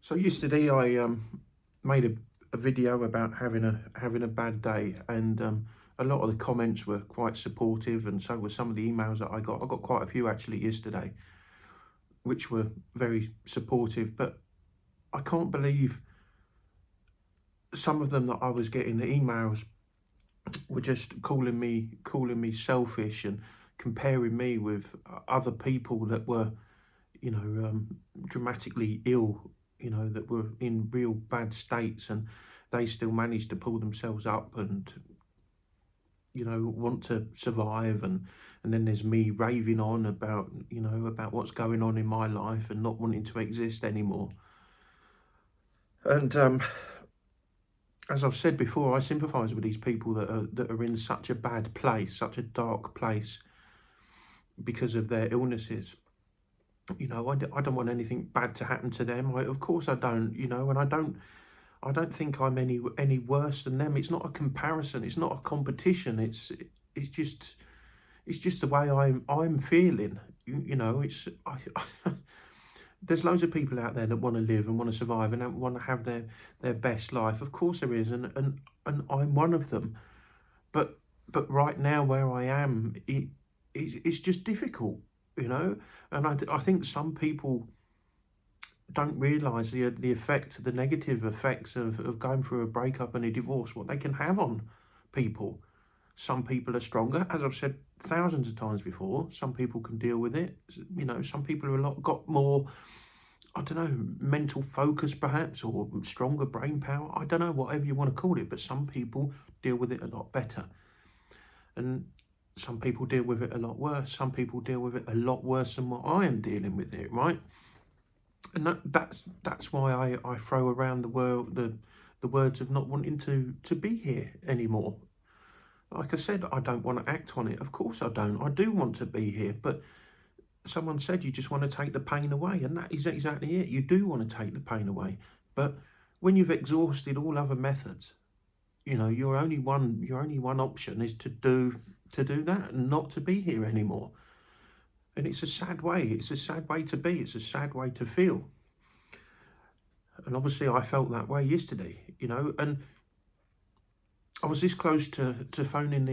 So yesterday I made a video about having a bad day, and a lot of the comments were quite supportive, and so were some of the emails that I got. I got quite a few actually yesterday, which were very supportive. But I can't believe some of them that I was getting. The emails were just calling me selfish and comparing me with other people that were, dramatically ill, that were in real bad states, and they still managed to pull themselves up and, want to survive. And then there's me raving on about, about what's going on in my life and not wanting to exist anymore. And as I've said before, I sympathise with these people that are in such a bad place, such a dark place because of their illnesses. I don't want anything bad to happen to them. Of course I don't, and I don't think I'm any worse than them. It's not a comparison. It's not a competition. It's just the way I'm feeling. There's loads of people out there that want to live and want to survive and want to have their best life. Of course there is, and I'm one of them. But right now where I am, it's just difficult, you know. And I think some people don't realise the effect, the negative effects of going through a breakup and a divorce, what they can have on people. Some people are stronger, as I've said thousands of times before. Some people can deal with it. Some people are got more, I don't know, mental focus perhaps, or stronger brain power. I don't know, whatever you want to call it, but some people deal with it a lot better. And some people deal with it a lot worse. Some people deal with it a lot worse than what I am dealing with it, right? And that's why I throw around the words of not wanting to be here anymore. Like I said, I don't want to act on it. Of course I don't. I do want to be here, but someone said you just want to take the pain away, and that is exactly it. You do want to take the pain away, but when you've exhausted all other methods, your only one option is to do that and not to be here anymore. And it's a sad way. It's a sad way to be. It's a sad way to feel. And obviously, I felt that way yesterday. And I was this close to phoning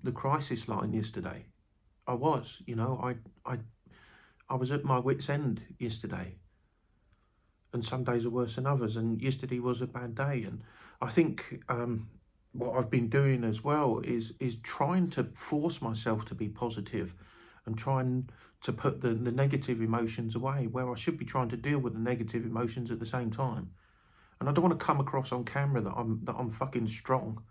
the crisis line yesterday. I was. I was at my wit's end yesterday. And some days are worse than others. And yesterday was a bad day. And I think what I've been doing as well is trying to force myself to be positive and trying to put the negative emotions away, where I should be trying to deal with the negative emotions at the same time. And I don't want to come across on camera that I'm fucking strong,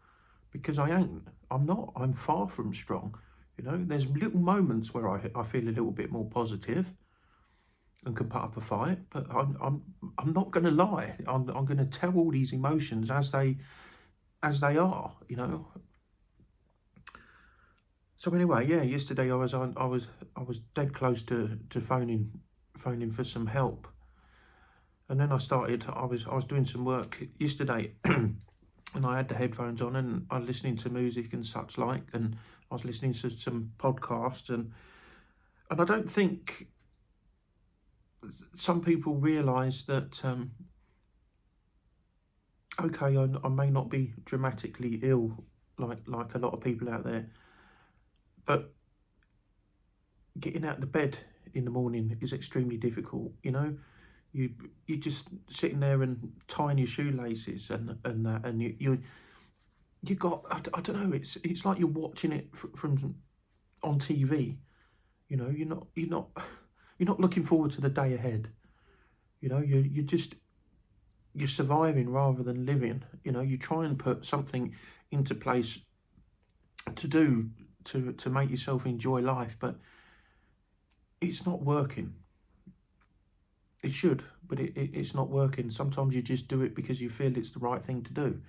because I ain't. I'm not. I'm far from strong. There's little moments where I feel a little bit more positive and can put up a fight, but I'm not going to lie. I'm going to tell all these emotions as they are. So anyway, yeah, yesterday I was dead close to phoning for some help, and then I was doing some work yesterday, and I had the headphones on and I was listening to music and such like, and I was listening to some podcasts, and I don't think some people realise that. Okay, I may not be dramatically ill like a lot of people out there, but getting out of the bed in the morning is extremely difficult. You just sitting there and tying your shoelaces and that, and you got, I don't know. It's like you're watching it from on TV. You're not looking forward to the day ahead. You're surviving rather than living. You try and put something into place to do to make yourself enjoy life, but it's not working. It should, but it's not working. Sometimes you just do it because you feel it's the right thing to do,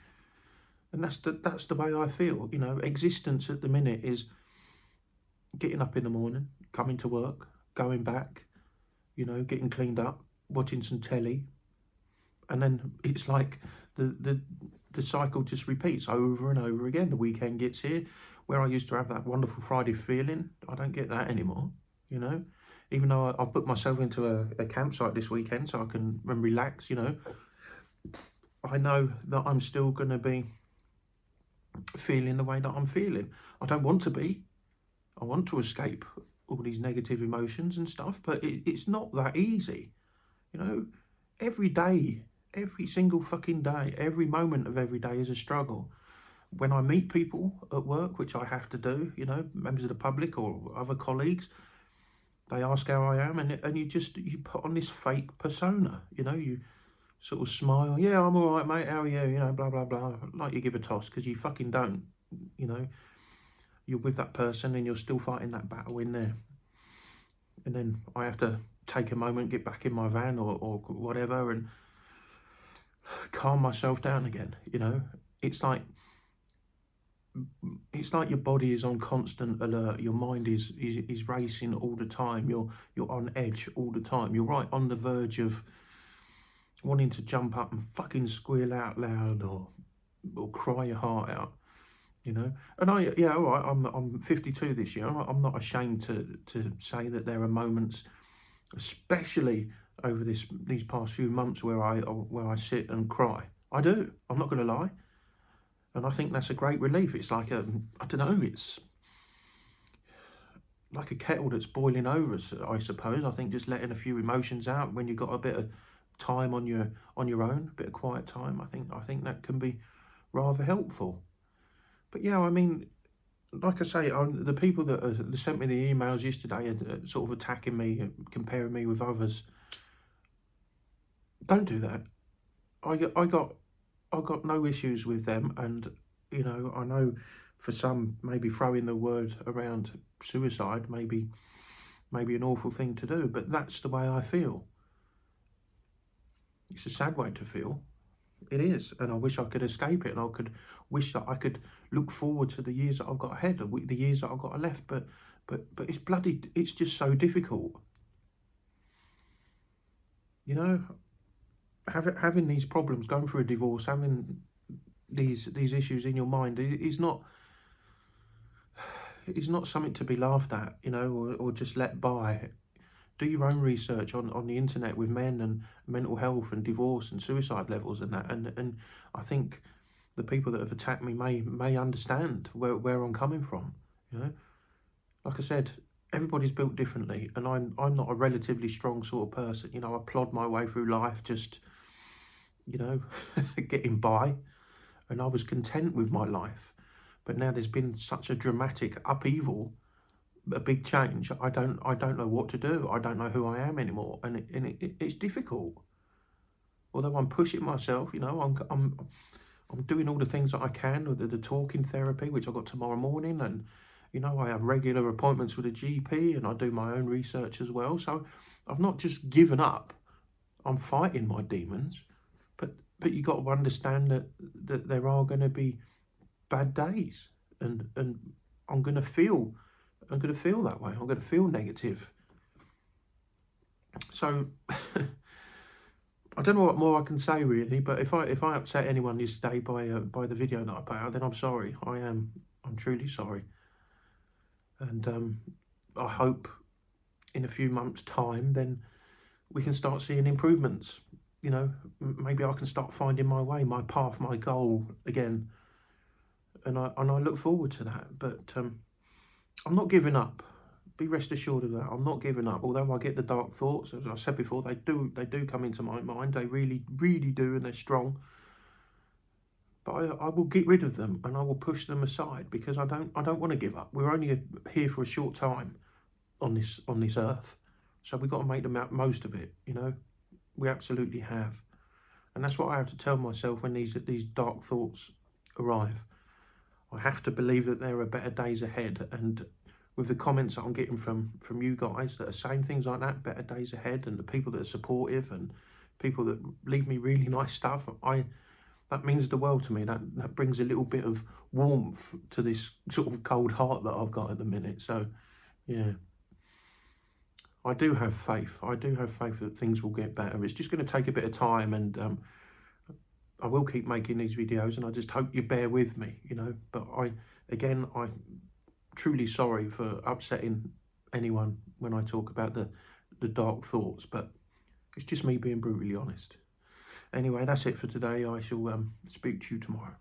and that's the way I feel. Existence at the minute is getting up in the morning, coming to work, going back, getting cleaned up, watching some telly, and then it's like the cycle just repeats over and over again. The weekend gets here, where I used to have that wonderful Friday feeling. I don't get that anymore. You know, even though I've booked myself into a campsite this weekend so I can relax, you know, I know that I'm still going to be feeling the way that I'm feeling. I don't want to be. I want to escape all these negative emotions and stuff, but it's not that easy. You know, every day, every single fucking day, every moment of every day is a struggle. When I meet people at work, which I have to do, you know, members of the public or other colleagues, they ask how I am, and you put on this fake persona, you know, you sort of smile, yeah, I'm all right, mate, how are you, you know, blah, blah, blah, like you give a toss, because you fucking don't, you know, you're with that person and you're still fighting that battle in there. And then I have to take a moment, get back in my van or whatever, and calm myself down again, you know. It's like it's like your body is on constant alert. Your mind is racing all the time. You're on edge all the time. You're right on the verge of wanting to jump up and fucking squeal out loud or cry your heart out, you know. And yeah, all right, I'm 52 this year. I'm not ashamed to say that there are moments, especially over these past few months, where I sit and cry. I do. I'm not going to lie. And I think that's a great relief. It's like I don't know, it's like a kettle that's boiling over, I suppose. I think just letting a few emotions out when you've got a bit of time on your own, a bit of quiet time. I think that can be rather helpful. But yeah, I mean, like I say, the people that sent me the emails yesterday and sort of attacking me, comparing me with others, don't do that. I got no issues with them, and you know, I know for some maybe throwing the word around suicide maybe an awful thing to do, but that's the way I feel. It's a sad way to feel. It is, and I wish I could escape it, and I could wish that I could look forward to the years that I've got ahead, the years that I've got left. But it's just so difficult. You know, having these problems, going through a divorce, having these issues in your mind is not something to be laughed at, you know, or just let by. Do your own research on the internet with men and mental health and divorce and suicide levels and that. And I think the people that have attacked me may understand where I'm coming from. You know, like I said, everybody's built differently, and I'm not a relatively strong sort of person. You know, I plod my way through life, just, you know, getting by, and I was content with my life. But now there's been such a dramatic upheaval, a big change. I don't know what to do. I don't know who I am anymore, and it's difficult. Although I'm pushing myself, you know, I'm doing all the things that I can with the talking therapy, which I got tomorrow morning, and you know, I have regular appointments with a GP, and I do my own research as well. So I've not just given up. I'm fighting my demons, but you got to understand that there are going to be bad days, and I'm going to feel I'm going to feel that way. I'm going to feel negative. So I don't know what more I can say really. But if I upset anyone this day by the video that I put out, then I'm sorry. I'm truly sorry. And I hope in a few months' time, then we can start seeing improvements. You know, maybe I can start finding my way, my path, my goal again. And I look forward to that. But I'm not giving up. Be rest assured of that. I'm not giving up. Although I get the dark thoughts, as I said before, they do come into my mind. They really, really do, and they're strong. But I will get rid of them, and I will push them aside, because I don't want to give up. We're only here for a short time on this earth, so we've got to make the most of it. You know, we absolutely have, and that's what I have to tell myself when these dark thoughts arrive. I have to believe that there are better days ahead, and with the comments that I'm getting from you guys that are saying things like that, better days ahead, and the people that are supportive and people that leave me really nice stuff, that means the world to me. That brings a little bit of warmth to this sort of cold heart that I've got at the minute. So yeah, I do have faith. I do have faith that things will get better. It's just going to take a bit of time, and I will keep making these videos, and I just hope you bear with me, you know. But I'm truly sorry for upsetting anyone when I talk about the dark thoughts, but it's just me being brutally honest. Anyway, that's it for today. I shall speak to you tomorrow.